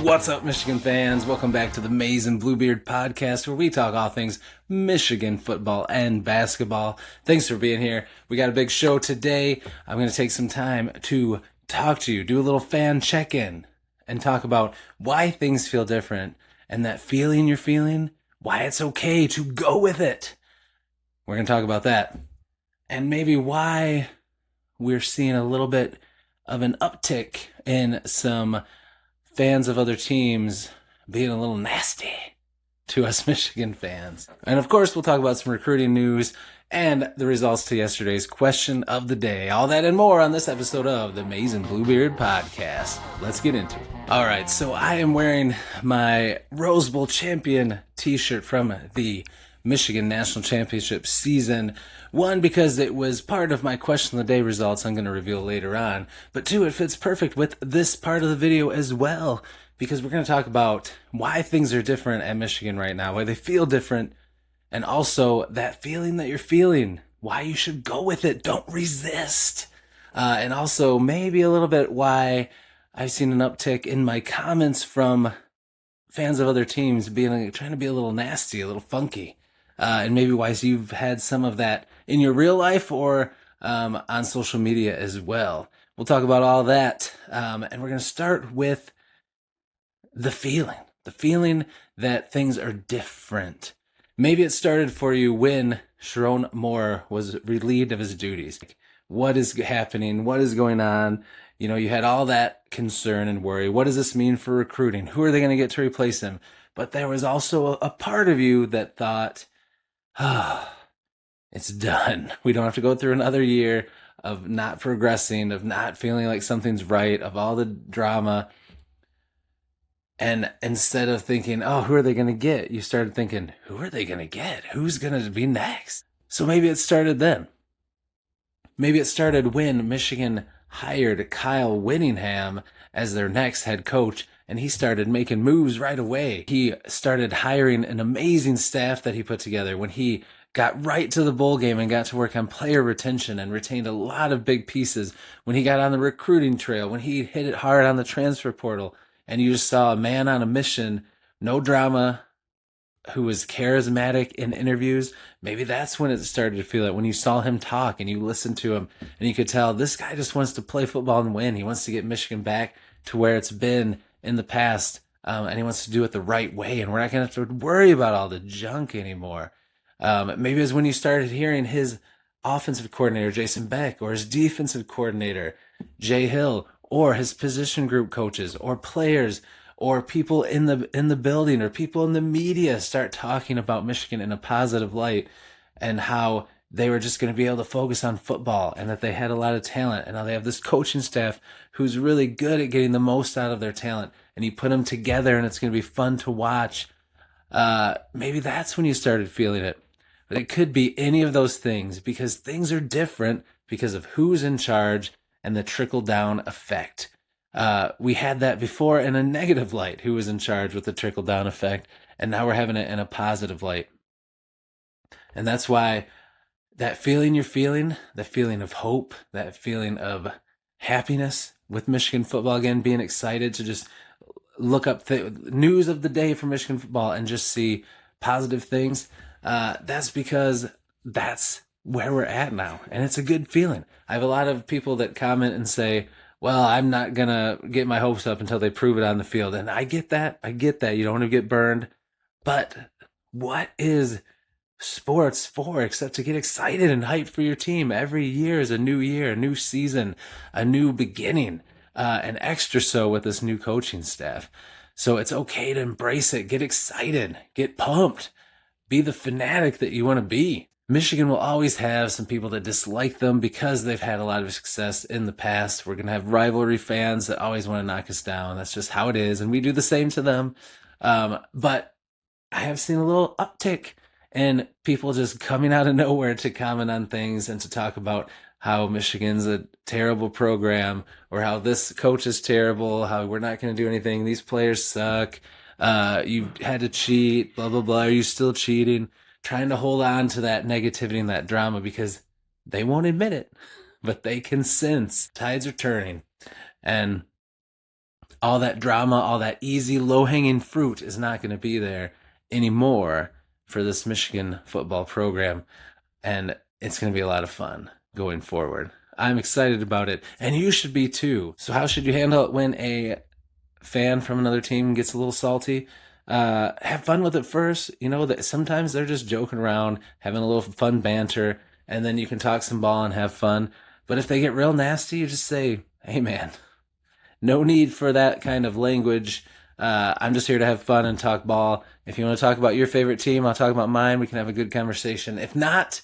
What's up, Michigan fans? Welcome back to the Maize and Brew podcast, where we talk all things Michigan football and basketball. Thanks for being here. We got a big show today. I'm going to take some time to talk to you, do a little fan check-in, and talk about why things feel different, and that feeling you're feeling, why it's okay to go with it. We're going to talk about that, and maybe why we're seeing a little bit of an uptick in some fans of other teams being a little nasty to us Michigan fans. And of course, we'll talk about some recruiting news and the results to yesterday's question of the day. All that and more on this episode of the Maize and Brew podcast. Let's get into it. All right, so I am wearing my Rose Bowl champion t-shirt from the Michigan National Championship season. One, because it was part of my question of the day results I'm going to reveal later on. But two, it fits perfect with this part of the video as well, because we're going to talk about why things are different at Michigan right now, why they feel different, and also that feeling that you're feeling, why you should go with it, don't resist. And also maybe a little bit why I've seen an uptick in my comments from fans of other teams trying to be a little nasty, a litle funky. And maybe why you've had some of that in your real life or on social media as well. We'll talk about all that. And we're going to start with the feeling that things are different. Maybe it started for you when Sharon Moore was relieved of his duties. What is happening? What is going on? You know, you had all that concern and worry. What does this mean for recruiting? Who are they going to get to replace him? But there was also a part of you that thought, it's done. We don't have to go through another year of not progressing, of not feeling like something's right, of all the drama. And instead of thinking, who are they going to get? You started thinking, who are they going to get? Who's going to be next? So maybe it started then. Maybe it started when Michigan hired Kyle Whittingham as their next head coach, and he started making moves right away. He started hiring an amazing staff that he put together when he got right to the bowl game and got to work on player retention and retained a lot of big pieces. When he got on the recruiting trail, when he hit it hard on the transfer portal, and you just saw a man on a mission, no drama, who was charismatic in interviews. Maybe that's when it started to feel it, when you saw him talk and you listened to him and you could tell this guy just wants to play football and win. He wants to get Michigan back to where it's been in the past, and he wants to do it the right way, and we're not going to have to worry about all the junk anymore. Maybe it was when you started hearing his offensive coordinator, Jason Beck, or his defensive coordinator, Jay Hill, or his position group coaches, or players, or people in the building, or people in the media start talking about Michigan in a positive light, and how they were just going to be able to focus on football, and that they had a lot of talent, and now they have this coaching staff who's really good at getting the most out of their talent, and you put them together and it's going to be fun to watch. Maybe that's when you started feeling it. But it could be any of those things, because things are different because of who's in charge and the trickle-down effect. We had that before in a negative light, who was in charge with the trickle-down effect, and now we're having it in a positive light. And that's why that feeling you're feeling, the feeling of hope, that feeling of happiness with Michigan football again, being excited to just look up the news of the day for Michigan football and just see positive things, that's because that's where we're at now. And it's a good feeling. I have a lot of people that comment and say, well, I'm not going to get my hopes up until they prove it on the field. And I get that. You don't want to get burned. But what is sports for except to get excited and hyped for your team? Every year is a new season, a new beginning, and extra so with this new coaching staff. So it's okay to embrace it, get excited, get pumped, be the fanatic that you want to be. Michigan will always have some people that dislike them because they've had a lot of success in the past. We're going to have rivalry fans that always want to knock us down. That's just how it is, and we do the same to them. But I have seen a little uptick in people just coming out of nowhere to comment on things and to talk about how Michigan's a terrible program, or how this coach is terrible, how we're not going to do anything, these players suck, you had to cheat, blah, blah, blah, are you still cheating? Trying to hold on to that negativity and that drama because they won't admit it, but they can sense tides are turning. And All that drama, all that easy, low-hanging fruit is not going to be there anymore for this Michigan football program. And it's going to be a lot of fun going forward. I'm excited about it, and you should be too. So how should you handle it when a fan from another team gets a little salty? Have fun with it first. You know that sometimes they're just joking around, having a little fun banter, and then you can talk some ball and have fun. But if they get real nasty, you just say, hey man, no need for that kind of language. I'm just here to have fun and talk ball. If you want to talk about your favorite team, I'll talk about mine. We can have a good conversation. If not,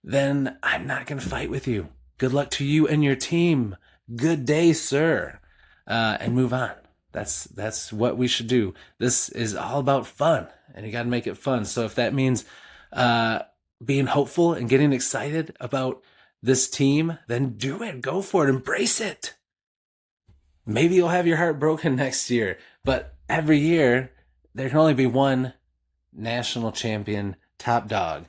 then I'm not going to fight with you. Good luck to you and your team. Good day, sir. And move on. That's what we should do. This is all about fun, and you got to make it fun. So if that means being hopeful and getting excited about this team, then do it. Go for it. Embrace it. Maybe you'll have your heart broken next year, but every year there can only be one national champion top dog.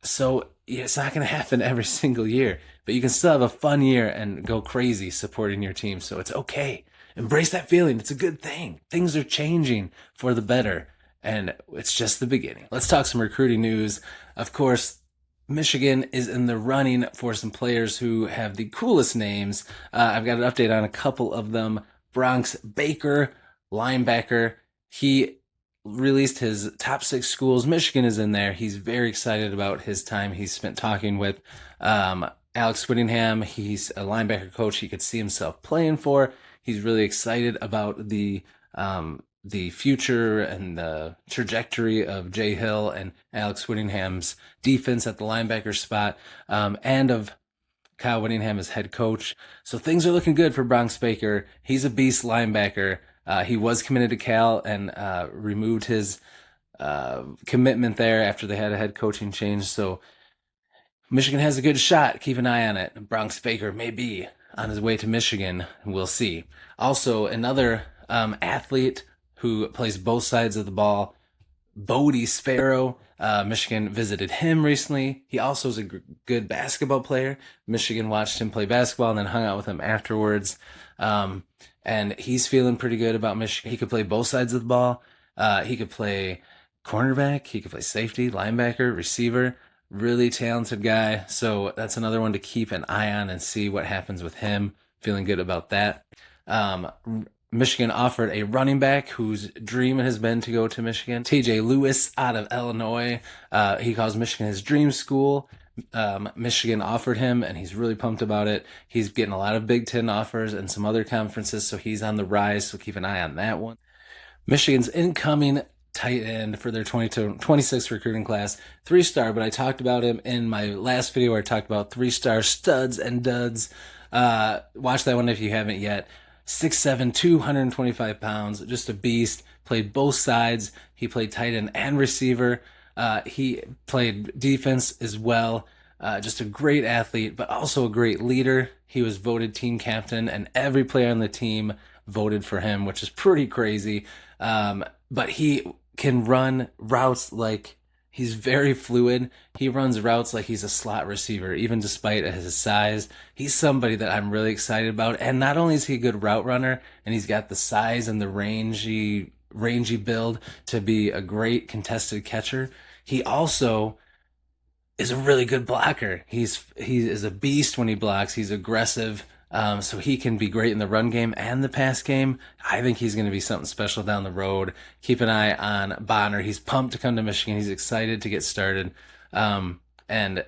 So it's not going to happen every single year, but you can still have a fun year and go crazy supporting your team. So it's okay. Embrace that feeling. It's a good thing. Things are changing for the better, and it's just the beginning. Let's talk some recruiting news. Of course, Michigan is in the running for some players who have the coolest names. I've got an update on a couple of them. Bronx Baker, linebacker. He released his top 6 schools. Michigan is in there. He's very excited about his time he's spent talking with Alex Whittingham. He's a linebacker coach he could see himself playing for. He's really excited about the future and the trajectory of Jay Hill and Alex Whittingham's defense at the linebacker spot, and of Kyle Whittingham as head coach. So things are looking good for Bronx Baker. He's a beast linebacker. He was committed to Cal and removed his commitment there after they had a head coaching change. So Michigan has a good shot. Keep an eye on it. Bronx Baker may be on his way to Michigan. We'll see. Also, another athlete who plays both sides of the ball, Bodie Sparrow. Michigan visited him recently. He also is a good basketball player. Michigan watched him play basketball and then hung out with him afterwards. And he's feeling pretty good about Michigan. He could play both sides of the ball. He could play cornerback. He could play safety, linebacker, receiver. Really talented guy. So that's another one to keep an eye on and see what happens with him. Feeling good about that. Michigan offered a running back whose dream has been to go to Michigan. TJ Lewis out of Illinois. He calls Michigan his dream school. Michigan offered him, and he's really pumped about it. He's getting a lot of Big Ten offers and some other conferences, so he's on the rise, so keep an eye on that one. Michigan's incoming tight end for their 2026 recruiting class, 3-star, but I talked about him in my last video where I talked about 3-star studs and duds. Watch that one if you haven't yet. 6'7", 225 pounds, just a beast. Played both sides. He played tight end and receiver. He played defense as well. Just a great athlete, but also a great leader. He was voted team captain, and every player on the team voted for him, which is pretty crazy. But he can run routes like he's very fluid. He runs routes like he's a slot receiver, even despite his size. He's somebody that I'm really excited about. And not only is he a good route runner, and he's got the size and the rangy build to be a great contested catcher, he also is a really good blocker. He is a beast when he blocks. He's aggressive. So he can be great in the run game and the pass game. I think he's going to be something special down the road. Keep an eye on Bonner. He's pumped to come to Michigan. He's excited to get started. And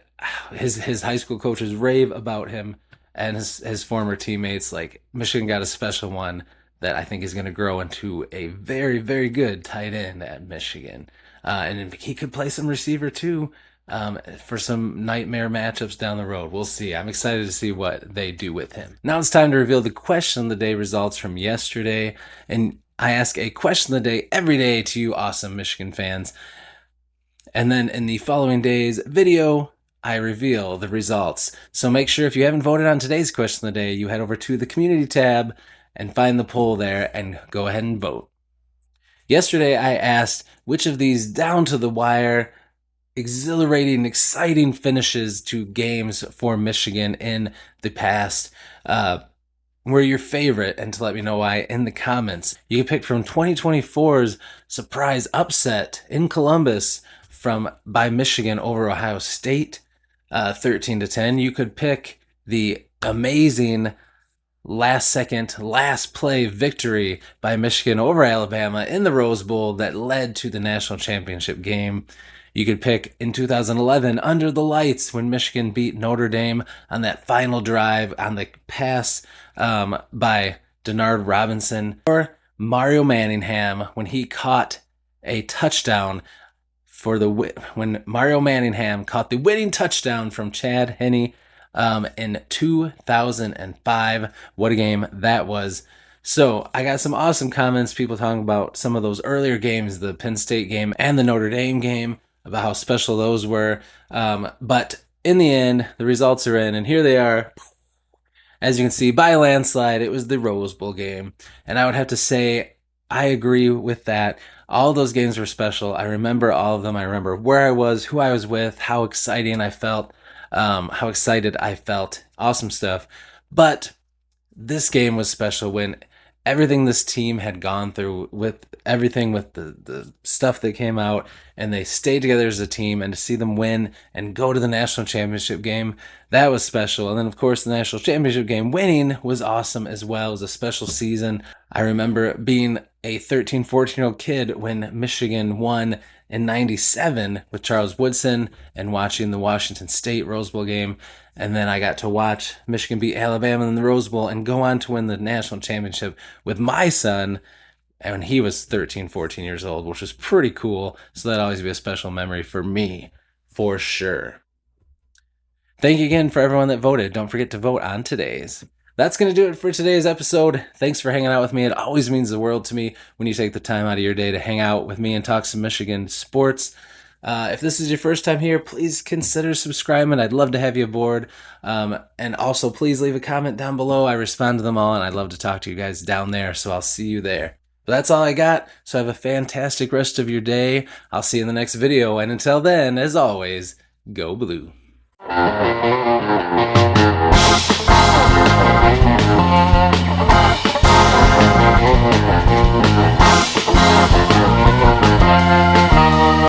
his high school coaches rave about him and his former teammates. Like, Michigan got a special one that I think is going to grow into a very, very good tight end at Michigan. And he could play some receiver too. For some nightmare matchups down the road. We'll see. I'm excited to see what they do with him. Now it's time to reveal the question of the day results from yesterday. And I ask a question of the day every day to you awesome Michigan fans. And then in the following day's video, I reveal the results. So make sure if you haven't voted on today's question of the day, you head over to the community tab and find the poll there and go ahead and vote. Yesterday, I asked which of these down to the wire exhilarating, exciting finishes to games for Michigan in the past were your favorite, and to let me know why in the comments. You can pick from 2024's surprise upset in Columbus by Michigan over Ohio State, 13-10. You could pick the amazing last play victory by Michigan over Alabama in the Rose Bowl that led to the national championship game. You could pick in 2011 under the lights when Michigan beat Notre Dame on that final drive on the pass by Denard Robinson, or Mario Manningham when he caught a touchdown when Mario Manningham caught the winning touchdown from Chad Henne in 2005. What a game that was. So I got some awesome comments, people talking about some of those earlier games, the Penn State game and the Notre Dame game, about how special those were. But in the end, the results are in, and here they are. As you can see, by a landslide, it was the Rose Bowl game. And I would have to say, I agree with that. All those games were special. I remember all of them. I remember where I was, who I was with, how exciting I felt, how excited I felt. Awesome stuff. But this game was special when everything this team had gone through, with everything, with the stuff that came out, and they stayed together as a team, and to see them win and go to the national championship game, that was special. And then, of course, the national championship game winning was awesome as well. It was a special season. I remember being a 13, 14-year-old kid when Michigan won in 97 with Charles Woodson and watching the Washington State Rose Bowl game. And then I got to watch Michigan beat Alabama in the Rose Bowl and go on to win the national championship with my son. And he was 13, 14 years old, which was pretty cool. So that'll always be a special memory for me, for sure. Thank you again for everyone that voted. Don't forget to vote on today's. That's going to do it for today's episode. Thanks for hanging out with me. It always means the world to me when you take the time out of your day to hang out with me and talk some Michigan sports. If this is your first time here, please consider subscribing. I'd love to have you aboard. And also, please leave a comment down below. I respond to them all, and I'd love to talk to you guys down there, so I'll see you there. But that's all I got, so have a fantastic rest of your day. I'll see you in the next video, and until then, as always, go blue.